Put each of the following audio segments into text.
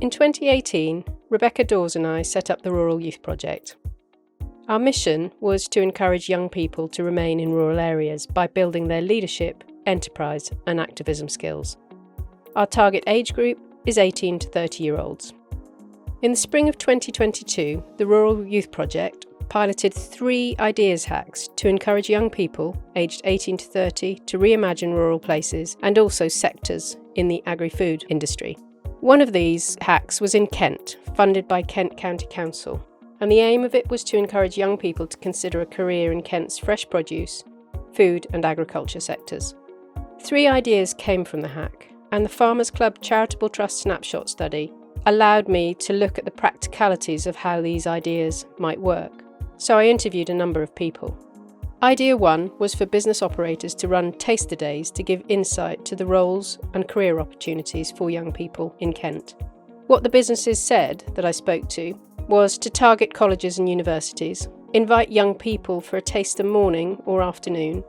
In 2018, Rebecca Dawes and I set up the Rural Youth Project. Our mission was to encourage young people to remain in rural areas by building their leadership, enterprise and activism skills. Our target age group is 18 to 30-year-olds. In the spring of 2022, the Rural Youth Project piloted 3 ideas hacks to encourage young people aged 18 to 30 to reimagine rural places and also sectors in the agri-food industry. One of these hacks was in Kent, funded by Kent County Council, and the aim of it was to encourage young people to consider a career in Kent's fresh produce, food and agriculture sectors. 3 ideas came from the hack, and the Farmers Club Charitable Trust Snapshot Study allowed me to look at the practicalities of how these ideas might work. So I interviewed a number of people. Idea 1 was for business operators to run taster days to give insight to the roles and career opportunities for young people in Kent. What the businesses said that I spoke to was to target colleges and universities, invite young people for a taster morning or afternoon,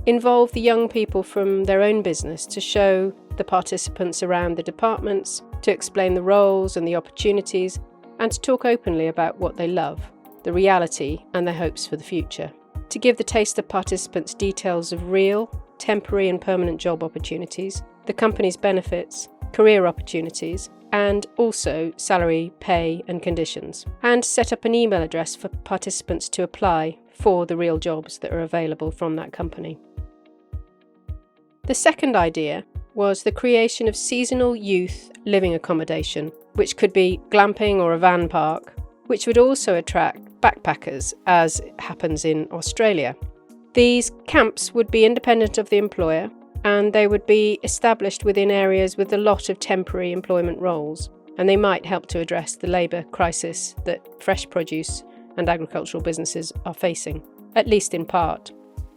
involve the young people from their own business to show the participants around the departments, to explain the roles and the opportunities, and to talk openly about what they love, the reality and their hopes for the future. To give the taster participants details of real, temporary and permanent job opportunities, the company's benefits, career opportunities, and also salary, pay and conditions, and set up an email address for participants to apply for the real jobs that are available from that company. The second idea was the creation of seasonal youth living accommodation, which could be glamping or a van park, which would also attract backpackers, as happens in Australia. These camps would be independent of the employer, and they would be established within areas with a lot of temporary employment roles, and they might help to address the labour crisis that fresh produce and agricultural businesses are facing, at least in part.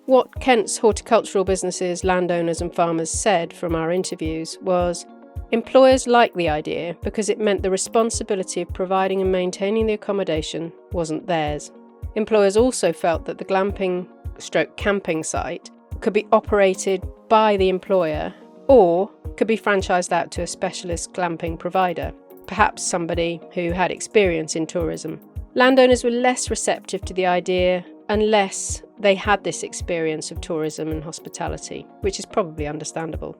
What Kent's horticultural businesses, landowners and farmers said from our interviews was employers liked the idea because it meant the responsibility of providing and maintaining the accommodation wasn't theirs. Employers also felt that the glamping/camping site could be operated by the employer or could be franchised out to a specialist glamping provider, perhaps somebody who had experience in tourism. Landowners were less receptive to the idea unless they had this experience of tourism and hospitality, which is probably understandable.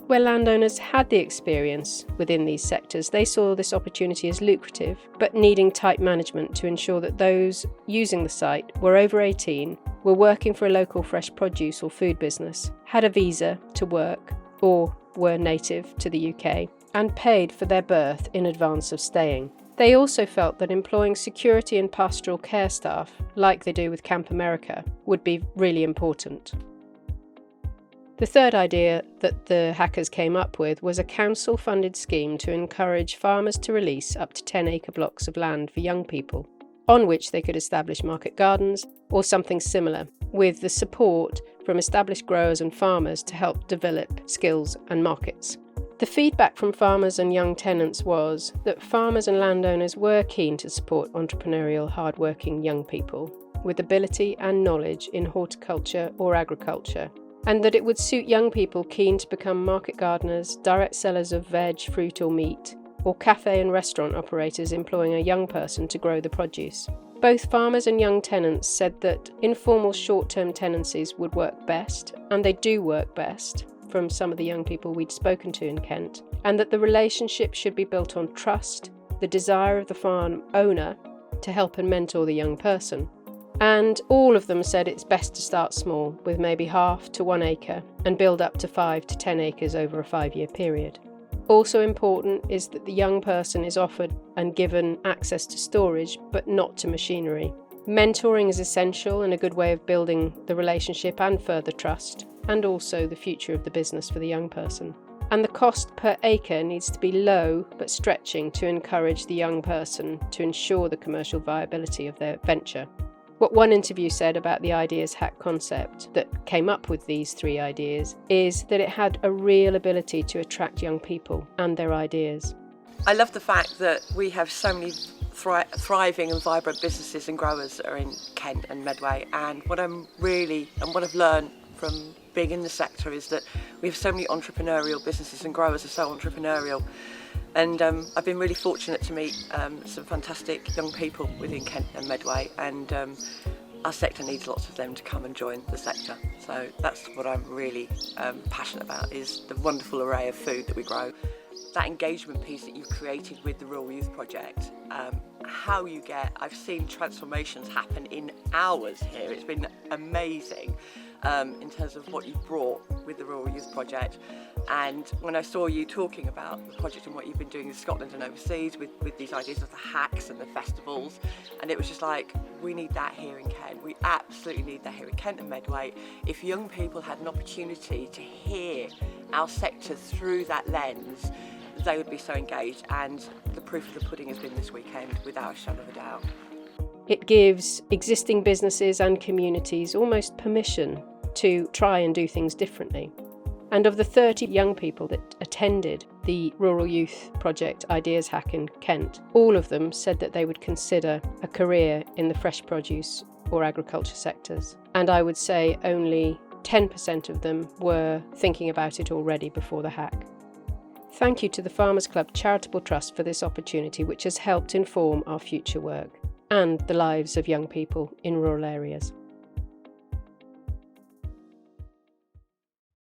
Where landowners had the experience within these sectors, they saw this opportunity as lucrative, but needing tight management to ensure that those using the site were over 18, were working for a local fresh produce or food business, had a visa to work, or were native to the UK, and paid for their berth in advance of staying. They also felt that employing security and pastoral care staff, like they do with Camp America, would be really important. The third idea that the hackers came up with was a council-funded scheme to encourage farmers to release up to 10-acre blocks of land for young people, on which they could establish market gardens or something similar, with the support from established growers and farmers to help develop skills and markets. The feedback from farmers and young tenants was that farmers and landowners were keen to support entrepreneurial, hard-working young people with ability and knowledge in horticulture or agriculture, and that it would suit young people keen to become market gardeners, direct sellers of veg, fruit or meat, or cafe and restaurant operators employing a young person to grow the produce. Both farmers and young tenants said that informal short-term tenancies would work best, and they do work best, from some of the young people we'd spoken to in Kent, and that the relationship should be built on trust, the desire of the farm owner to help and mentor the young person. And all of them said it's best to start small, with maybe 1/2 to 1 acre, and build up to 5 to 10 acres over a 5-year period. Also important is that the young person is offered and given access to storage, but not to machinery. Mentoring is essential and a good way of building the relationship and further trust, and also the future of the business for the young person. And the cost per acre needs to be low but stretching to encourage the young person to ensure the commercial viability of their venture. What one interview said about the ideas hack concept that came up with these 3 ideas is that it had a real ability to attract young people and their ideas. I love the fact that we have so many thriving and vibrant businesses and growers that are in Kent and Medway, and what I've learned from being in the sector is that we have so many entrepreneurial businesses and growers are so entrepreneurial. And I've been really fortunate to meet some fantastic young people within Kent and Medway, and our sector needs lots of them to come and join the sector. So that's what I'm really passionate about, is the wonderful array of food that we grow. That engagement piece that you've created with the Rural Youth Project, I've seen transformations happen in hours here. It's been amazing in terms of what you've brought with the Rural Youth Project. And when I saw you talking about the project and what you've been doing in Scotland and overseas with these ideas of the hacks and the festivals, and it was just like, we need that here in Kent. We absolutely need that here in Kent and Medway. If young people had an opportunity to hear our sector through that lens, they would be so engaged, and the proof of the pudding has been this weekend, without a shadow of a doubt. It gives existing businesses and communities almost permission to try and do things differently. And of the 30 young people that attended the Rural Youth Project Ideas Hack in Kent, all of them said that they would consider a career in the fresh produce or agriculture sectors. And I would say only 10% of them were thinking about it already before the hack. Thank you to the Farmers Club Charitable Trust for this opportunity, which has helped inform our future work and the lives of young people in rural areas.